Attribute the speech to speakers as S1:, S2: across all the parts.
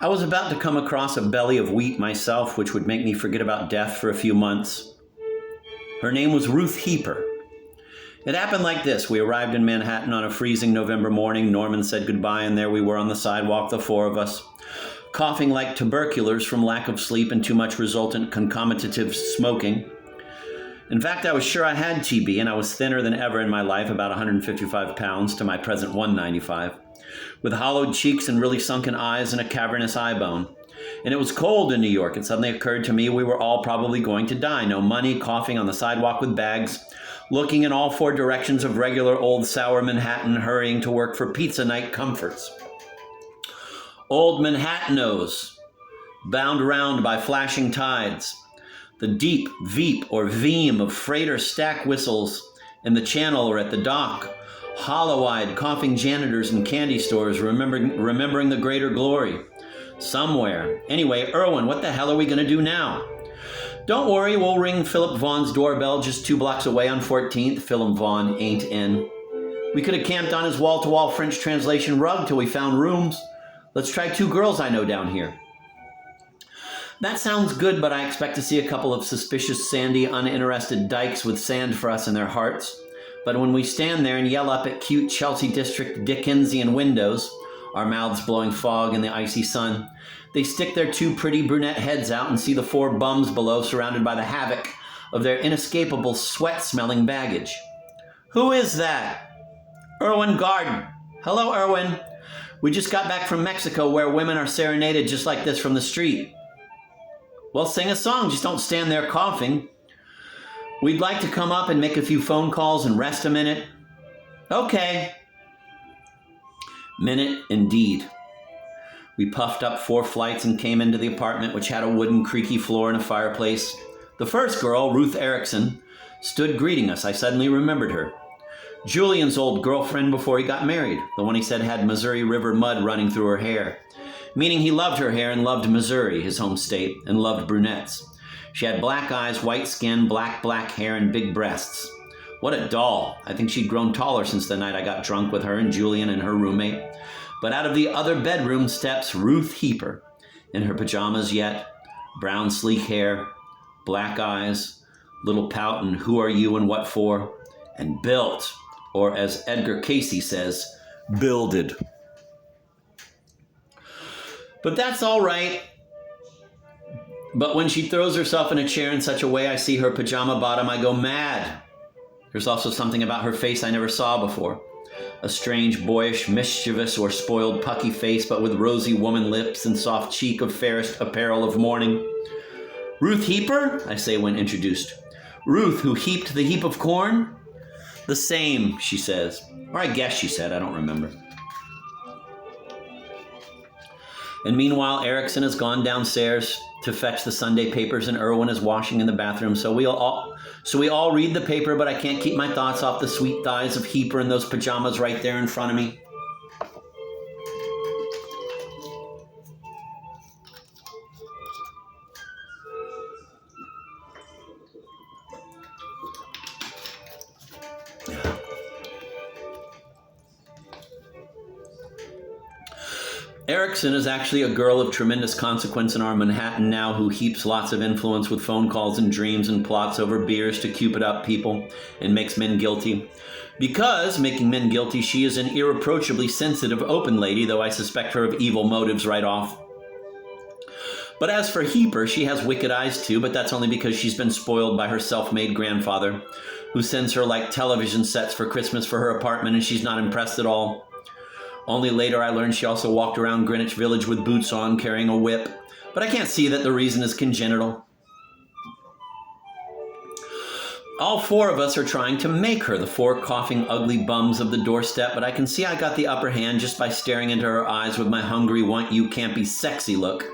S1: I was about to come across a belly of wheat myself, which would make me forget about death for a few months. Her name was Ruth Heeper. It happened like this. We arrived in Manhattan on a freezing November morning. Norman said goodbye, and there we were on the sidewalk, the four of us, coughing like tuberculars from lack of sleep and too much resultant concomitant smoking. In fact, I was sure I had TB, and I was thinner than ever in my life, about 155 pounds to my present 195, with hollowed cheeks and really sunken eyes and a cavernous eye bone. And it was cold in New York. It suddenly occurred to me we were all probably going to die. No money, coughing on the sidewalk with bags, looking in all four directions of regular old sour Manhattan, hurrying to work for pizza night comforts. Old Manhattanos, bound around by flashing tides. The deep veep or veem of freighter stack whistles in the channel or at the dock. Hollow-eyed, coughing janitors in candy stores, remembering the greater glory. Somewhere. Anyway, Irwin, what the hell are we going to do now? Don't worry, we'll ring Philip Vaughn's doorbell just 2 blocks away on 14th. Philip Vaughn ain't in. We could have camped on his wall-to-wall French translation rug till we found rooms. Let's try 2 girls I know down here. That sounds good, but I expect to see a couple of suspicious, sandy, uninterested dykes with sand for us in their hearts. But when we stand there and yell up at cute Chelsea District Dickensian windows, our mouths blowing fog in the icy sun, they stick their 2 pretty brunette heads out and see the 4 bums below surrounded by the havoc of their inescapable sweat-smelling baggage. Who is that? Irwin Garden. Hello, Irwin. We just got back from Mexico where women are serenaded just like this from the street. Well, sing a song, just don't stand there coughing. We'd like to come up and make a few phone calls and rest a minute. Okay. Minute indeed. We puffed up 4 flights and came into the apartment, which had a wooden creaky floor and a fireplace. The first girl, Ruth Erickson, stood greeting us. I suddenly remembered her. Julian's old girlfriend before he got married, the one he said had Missouri River mud running through her hair, meaning he loved her hair and loved Missouri, his home state, and loved brunettes. She had black eyes, white skin, black hair, and big breasts. What a doll. I think she'd grown taller since the night I got drunk with her and Julian and her roommate. But out of the other bedroom steps Ruth Heeper, in her pajamas yet, brown sleek hair, black eyes, little pout and who are you and what for, and built, or as Edgar Casey says, builded. But that's all right. But when she throws herself in a chair in such a way I see her pajama bottom, I go mad. There's also something about her face I never saw before. A strange, boyish, mischievous, or spoiled pucky face, but with rosy woman lips and soft cheek of fairest apparel of morning. Ruth Heeper? I say when introduced. Ruth, who heaped the heap of corn? The same, she says. Or I guess she said, I don't remember. And meanwhile, Erickson has gone downstairs to fetch the Sunday papers, and Irwin is washing in the bathroom. So we all read the paper, but I can't keep my thoughts off the sweet thighs of Heeper in those pajamas right there in front of me. Erickson is actually a girl of tremendous consequence in our Manhattan now who heaps lots of influence with phone calls and dreams and plots over beers to cupid up people and makes men guilty. Because, making men guilty, she is an irreproachably sensitive, open lady, though I suspect her of evil motives right off. But as for Heeper, she has wicked eyes too, but that's only because she's been spoiled by her self-made grandfather, who sends her like television sets for Christmas for her apartment, and she's not impressed at all. Only later I learned she also walked around Greenwich Village with boots on, carrying a whip. But I can't see that the reason is congenital. All 4 of us are trying to make her the 4 coughing, ugly bums of the doorstep, but I can see I got the upper hand just by staring into her eyes with my hungry, want you, can't be sexy look,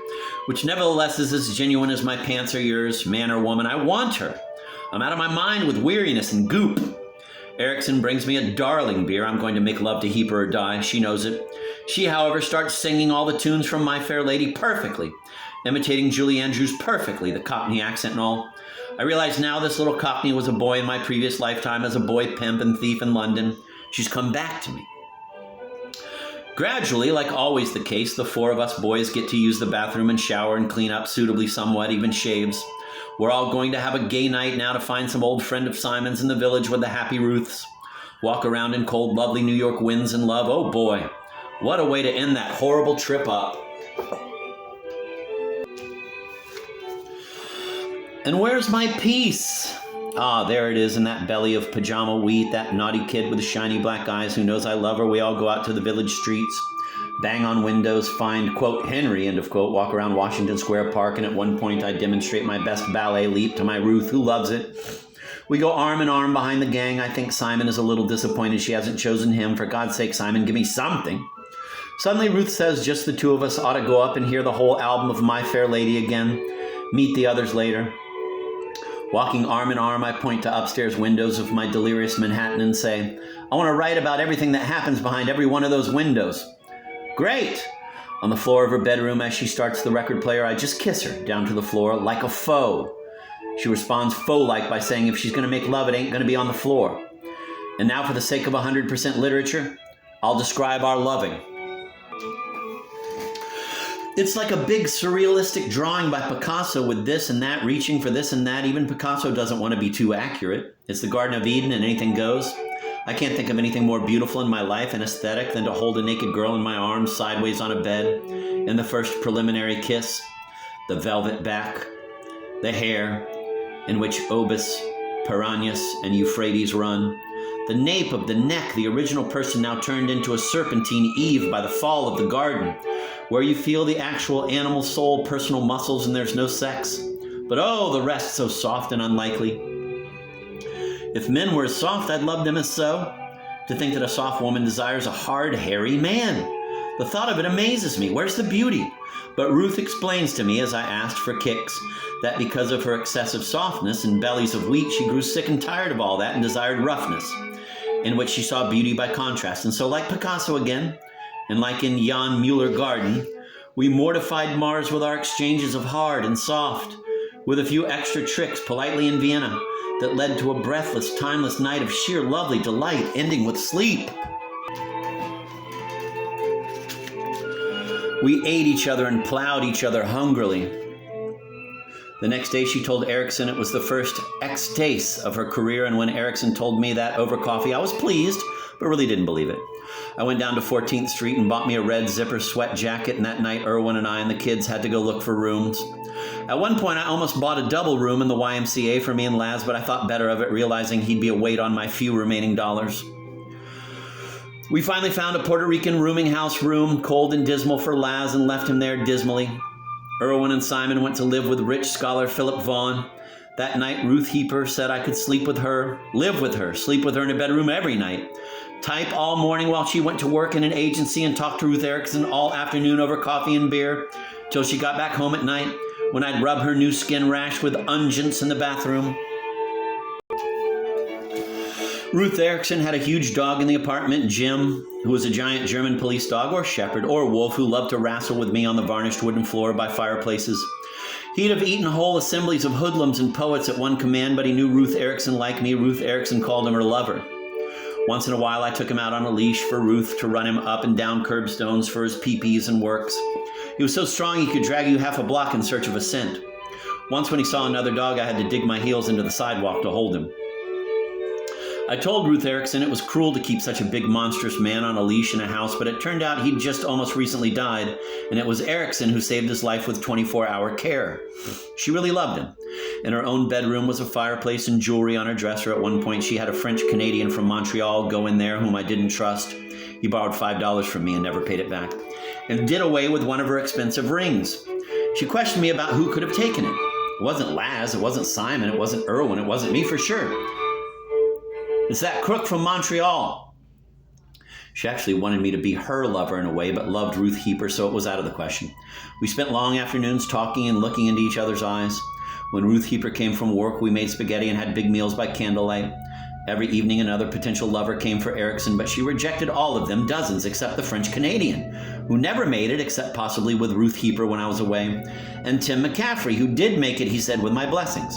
S1: which nevertheless is as genuine as my pants are yours, man or woman. I want her. I'm out of my mind with weariness and goop. Erickson brings me a darling beer. I'm going to make love to Heeper or die. She knows it. She, however, starts singing all the tunes from My Fair Lady perfectly, imitating Julie Andrews perfectly, the Cockney accent and all. I realize now this little Cockney was a boy in my previous lifetime as a boy pimp and thief in London. She's come back to me. Gradually, like always the case, the four of us boys get to use the bathroom and shower and clean up suitably somewhat, even shaves. We're all going to have a gay night now to find some old friend of Simon's in the village with the happy Ruths. Walk around in cold, lovely New York winds and love. Oh boy, what a way to end that horrible trip up. And where's my peace? Ah, there it is in that belly of pajama wheat, that naughty kid with the shiny black eyes who knows I love her. We all go out to the village streets, bang on windows, find, quote, Henry, end of quote, walk around Washington Square Park, and at one point I demonstrate my best ballet leap to my Ruth, who loves it. We go arm in arm behind the gang. I think Simon is a little disappointed she hasn't chosen him. For God's sake, Simon, give me something. Suddenly Ruth says just the two of us ought to go up and hear the whole album of My Fair Lady again. Meet the others later. Walking arm in arm, I point to upstairs windows of my delirious Manhattan and say, I want to write about everything that happens behind every one of those windows. Great! On the floor of her bedroom, as she starts the record player, I just kiss her down to the floor like a foe. She responds faux-like by saying if she's going to make love, it ain't going to be on the floor. And now for the sake of 100% literature, I'll describe our loving. It's like a big surrealistic drawing by Picasso with this and that, reaching for this and that. Even Picasso doesn't want to be too accurate. It's the Garden of Eden and anything goes. I can't think of anything more beautiful in my life and aesthetic than to hold a naked girl in my arms sideways on a bed in the first preliminary kiss. The velvet back, the hair in which Obis, Piranhas, and Euphrates run. The nape of the neck, the original person now turned into a serpentine Eve by the fall of the garden, where you feel the actual animal soul, personal muscles, and there's no sex. But oh, the rest so soft and unlikely. If men were as soft, I'd love them as so. To think that a soft woman desires a hard, hairy man. The thought of it amazes me. Where's the beauty? But Ruth explains to me, as I asked for kicks, that because of her excessive softness and bellies of wheat, she grew sick and tired of all that and desired roughness, in which she saw beauty by contrast. And so, like Picasso again, and like in Jan Mueller Garden, we mortified Mars with our exchanges of hard and soft, with a few extra tricks politely in Vienna that led to a breathless, timeless night of sheer lovely delight, ending with sleep. We ate each other and plowed each other hungrily. The next day she told Erickson it was the first ecstasy of her career, and when Erickson told me that over coffee, I was pleased, but really didn't believe it. I went down to 14th Street and bought me a red zipper sweat jacket, and that night Irwin and I and the kids had to go look for rooms. At one point I almost bought a double room in the YMCA for me and Laz, but I thought better of it, realizing he'd be a weight on my few remaining dollars. We finally found a Puerto Rican rooming house room, cold and dismal for Laz, and left him there dismally. Irwin and Simon went to live with rich scholar Philip Vaughn. That night, Ruth Heeper said I could sleep with her, live with her, sleep with her in a bedroom every night. Type all morning while she went to work in an agency and talk to Ruth Erickson all afternoon over coffee and beer, till she got back home at night, when I'd rub her new skin rash with unguents in the bathroom. Ruth Erickson had a huge dog in the apartment, Jim, who was a giant German police dog or shepherd or wolf who loved to wrestle with me on the varnished wooden floor by fireplaces. He'd have eaten whole assemblies of hoodlums and poets at one command, but he knew Ruth Erickson like me. Ruth Erickson called him her lover. Once in a while, I took him out on a leash for Ruth to run him up and down curbstones for his pee-pees and works. He was so strong he could drag you half a block in search of a scent. Once when he saw another dog, I had to dig my heels into the sidewalk to hold him. I told Ruth Erickson it was cruel to keep such a big monstrous man on a leash in a house, but it turned out he'd just almost recently died, and it was Erickson who saved his life with 24-hour care. She really loved him. In her own bedroom was a fireplace and jewelry on her dresser. At one point she had a French-Canadian from Montreal go in there whom I didn't trust. He borrowed $5 from me and never paid it back, and did away with one of her expensive rings. She questioned me about who could have taken it. It wasn't Laz, it wasn't Simon, it wasn't Irwin, it wasn't me for sure. It's that crook from Montreal. She actually wanted me to be her lover in a way, but loved Ruth Heeper, so it was out of the question. We spent long afternoons talking and looking into each other's eyes. When Ruth Heeper came from work, we made spaghetti and had big meals by candlelight. Every evening another potential lover came for Erickson, but she rejected all of them, dozens, except the French-Canadian, who never made it, except possibly with Ruth Heeper when I was away, and Tim McCaffrey, who did make it, he said, with my blessings.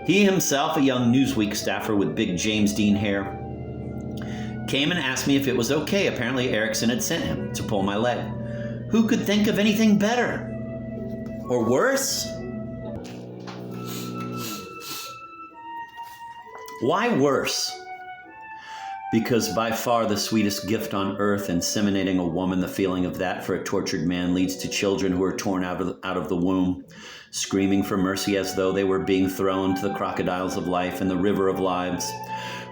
S1: He himself, a young Newsweek staffer with big James Dean hair. came and asked me if it was okay. Apparently Erickson had sent him to pull my leg. Who could think of anything better? Or worse? Why worse? Because by far the sweetest gift on earth, inseminating a woman, the feeling of that for a tortured man leads to children who are torn out of the womb, screaming for mercy as though they were being thrown to the crocodiles of life and the river of lives.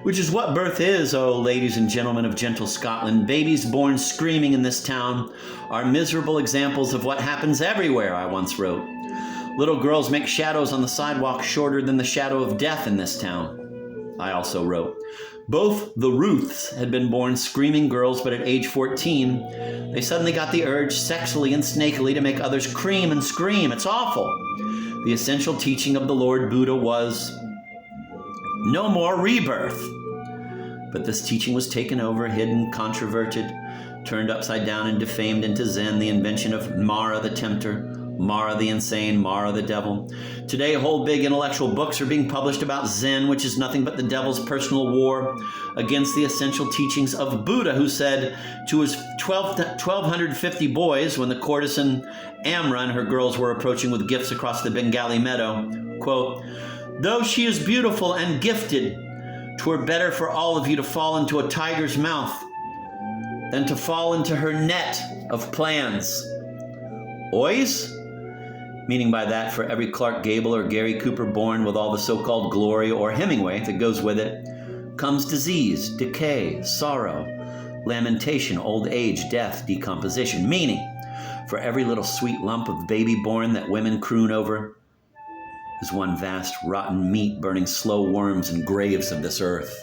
S1: Which is what birth is, oh ladies and gentlemen of gentle Scotland. Babies born screaming in this town are miserable examples of what happens everywhere, I once wrote. Little girls make shadows on the sidewalk shorter than the shadow of death in this town, I also wrote. Both the Ruths had been born screaming girls, but at age 14, they suddenly got the urge sexually and snakily to make others cream and scream. It's awful. The essential teaching of the Lord Buddha was no more rebirth. But this teaching was taken over, hidden, controverted, turned upside down and defamed into Zen, the invention of Mara the tempter, Mara the insane, Mara the devil. Today, whole big intellectual books are being published about Zen, which is nothing but the devil's personal war against the essential teachings of Buddha, who said to his 1,250 boys when the courtesan Amra and her girls were approaching with gifts across the Bengali meadow, quote, "Though she is beautiful and gifted, 'twere better for all of you to fall into a tiger's mouth than to fall into her net of plans." Ois? Meaning by that, for every Clark Gable or Gary Cooper born with all the so-called glory or Hemingway that goes with it, comes disease, decay, sorrow, lamentation, old age, death, decomposition. Meaning, for every little sweet lump of baby born that women croon over, is one vast rotten meat burning slow worms in graves of this earth.